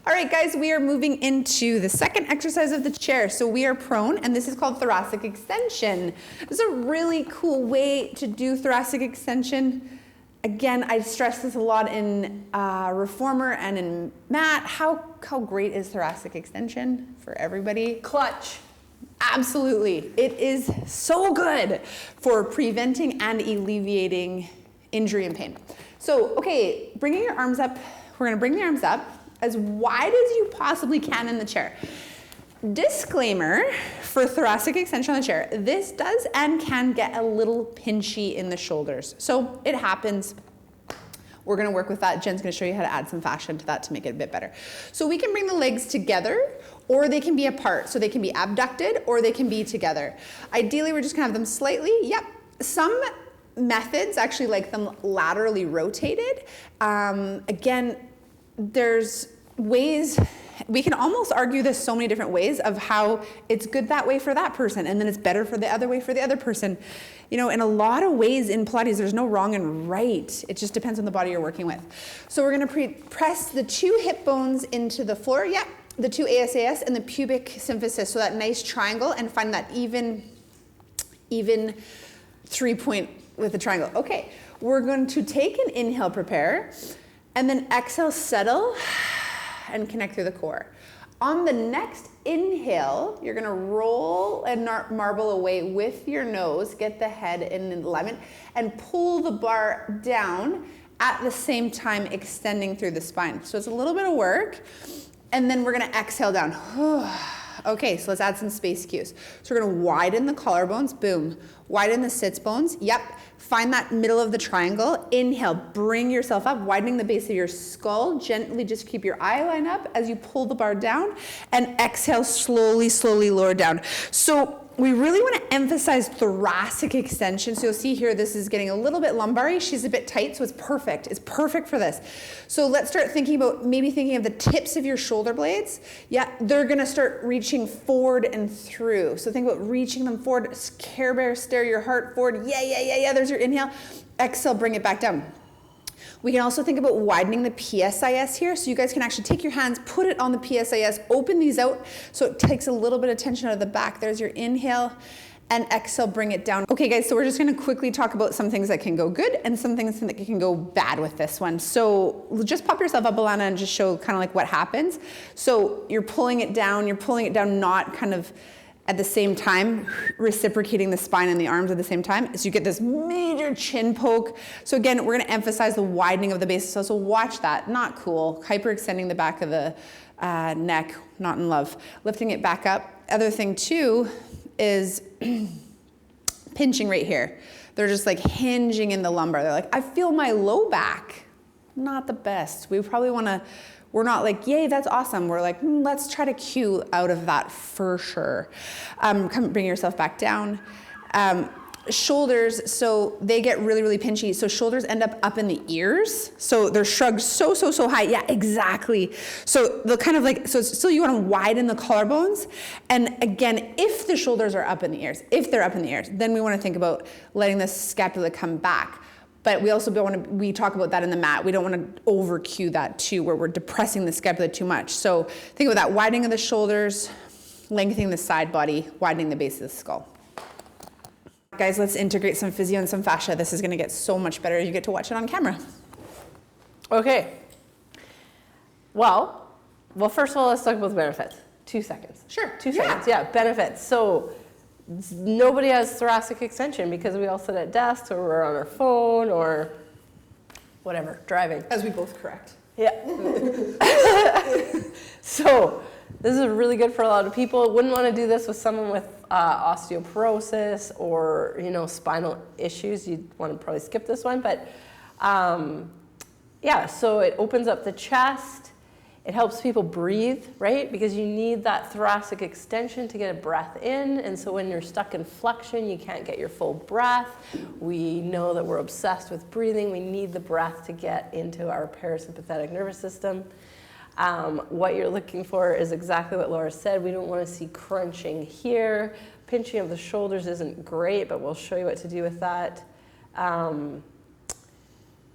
All right, guys, we are moving into the second exercise of the chair. So we are prone, and this is called thoracic extension. This is a really cool way to do thoracic extension. Again, I stress this a lot in reformer and in mat. How great is thoracic extension for everybody? Clutch. Absolutely. It is so good for preventing and alleviating injury and pain. So, okay, bringing your arms up. We're gonna bring the arms up as wide as you possibly can in the chair. Disclaimer for thoracic extension on the chair, this does and can get a little pinchy in the shoulders. So it happens. We're gonna work with that. Jen's gonna show you how to add some fascia into that to make it a bit better. So we can bring the legs together or they can be apart. So they can be abducted or they can be together. Ideally, we're just gonna have them slightly, Some methods actually like them laterally rotated. Again, there's ways, we can almost argue this so many different ways of how it's good that way for that person and then it's better for the other way for the other person. You know, in a lot of ways in Pilates, there's no wrong and right. It just depends on the body you're working with. So we're gonna press the 2 hip bones into the floor, the 2 ASAS and the pubic symphysis, so that nice triangle, and find that even 3-point with the triangle. Okay, we're going to take an inhale, prepare, and then exhale, settle, and connect through the core. On the next inhale, you're gonna roll and marble away with your nose, get the head in alignment, and pull the bar down at the same time extending through the spine. So it's a little bit of work, and then we're gonna exhale down. Okay, so let's add some space cues. So we're gonna widen the collarbones, boom. Widen the sits bones, Find that middle of the triangle. Inhale, bring yourself up, widening the base of your skull. Gently just keep your eye line up as you pull the bar down. And exhale, slowly, slowly lower down. So we really want to emphasize thoracic extension. So you'll see here, this is getting a little bit lumbar-y. She's a bit tight, so it's perfect. It's perfect for this. So let's start thinking about, maybe thinking of the tips of your shoulder blades. They're gonna start reaching forward and through. So think about reaching them forward. Care Bear, stare your heart forward. There's your inhale. Exhale, bring it back down. We can also think about widening the PSIS here. So you guys can actually take your hands, put it on the PSIS, open these out so it takes a little bit of tension out of the back. There's your inhale, and exhale, bring it down. Okay guys, so we're just gonna quickly talk about some things that can go good and some things that can go bad with this one. So just pop yourself up, Alana, and just show kind of like what happens. So you're pulling it down, not kind of at the same time, reciprocating the spine and the arms at the same time. So you get this major chin poke. So again, we're gonna emphasize the widening of the base. So watch that, not cool. Hyperextending the back of the neck, not in love. Lifting it back up. Other thing too is pinching right here. They're just like hinging in the lumbar. They're like, I feel my low back. Not the best. We probably wanna, we're not like, yay, that's awesome. We're like, let's try to cue out of that for sure. Bring yourself back down. Shoulders, so they get really, really pinchy. So shoulders end up in the ears. So they're shrugged so high. Yeah, exactly. So they'll kind of like, so still you want to widen the collarbones. And again, if the shoulders are up in the ears, then we want to think about letting the scapula come back. But we also don't want to, we talk about that in the mat. We don't want to over cue that too, where we're depressing the scapula too much. So think about that, widening of the shoulders, lengthening the side body, widening the base of the skull. Guys, let's integrate some physio and some fascia. This is going to get so much better. You get to watch it on camera. Okay. Well, first of all, let's talk about the benefits. 2 seconds. Sure. 2 seconds. Yeah, benefits. So nobody has thoracic extension because we all sit at desks or we're on our phone or whatever, driving. As we both correct. Yeah. So this is really good for a lot of people. Wouldn't want to do this with someone with osteoporosis or, spinal issues. You'd want to probably skip this one. But yeah, so it opens up the chest. It helps people breathe, right? Because you need that thoracic extension to get a breath in. And so when you're stuck in flexion, you can't get your full breath. We know that we're obsessed with breathing. We need the breath to get into our parasympathetic nervous system. What you're looking for is exactly what Lara said. We don't want to see crunching here. Pinching of the shoulders isn't great, but we'll show you what to do with that.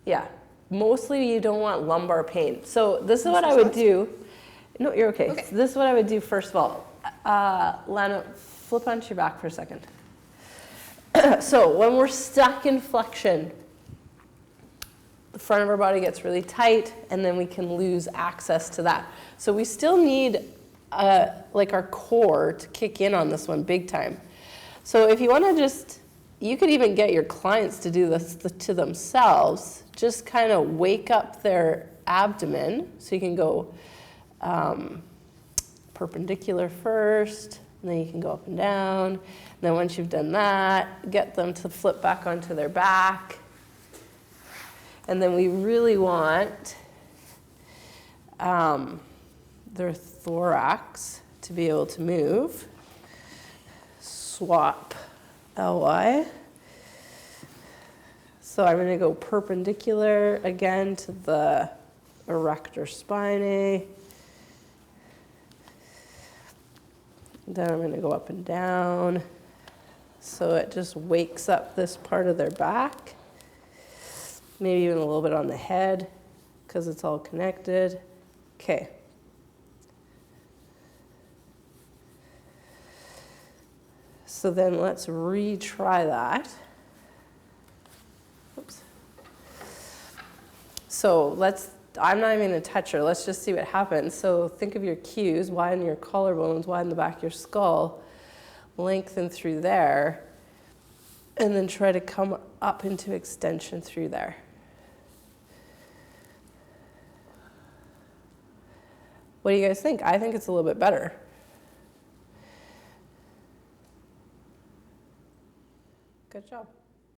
Yeah. Mostly you don't want lumbar pain. So this is what I would do. No, you're okay. Okay. So this is what I would do first of all. Lana, flip onto your back for a second. So when we're stuck in flexion, the front of our body gets really tight, and then we can lose access to that. So we still need like our core to kick in on this one big time. So if you want to just, you could even get your clients to do this to themselves. Just kind of wake up their abdomen. So you can go perpendicular first, and then you can go up and down. And then once you've done that, get them to flip back onto their back. And then we really want their thorax to be able to move. Swap LY. So I'm going to go perpendicular again to the erector spinae. Then I'm going to go up and down. So it just wakes up this part of their back. Maybe even a little bit on the head because it's all connected. Okay. So then let's retry that. Oops. So I'm not even going to touch her. Let's just see what happens. So think of your cues, widen your collarbones, widen the back of your skull, lengthen through there, and then try to come up into extension through there. What do you guys think? I think it's a little bit better. Good job.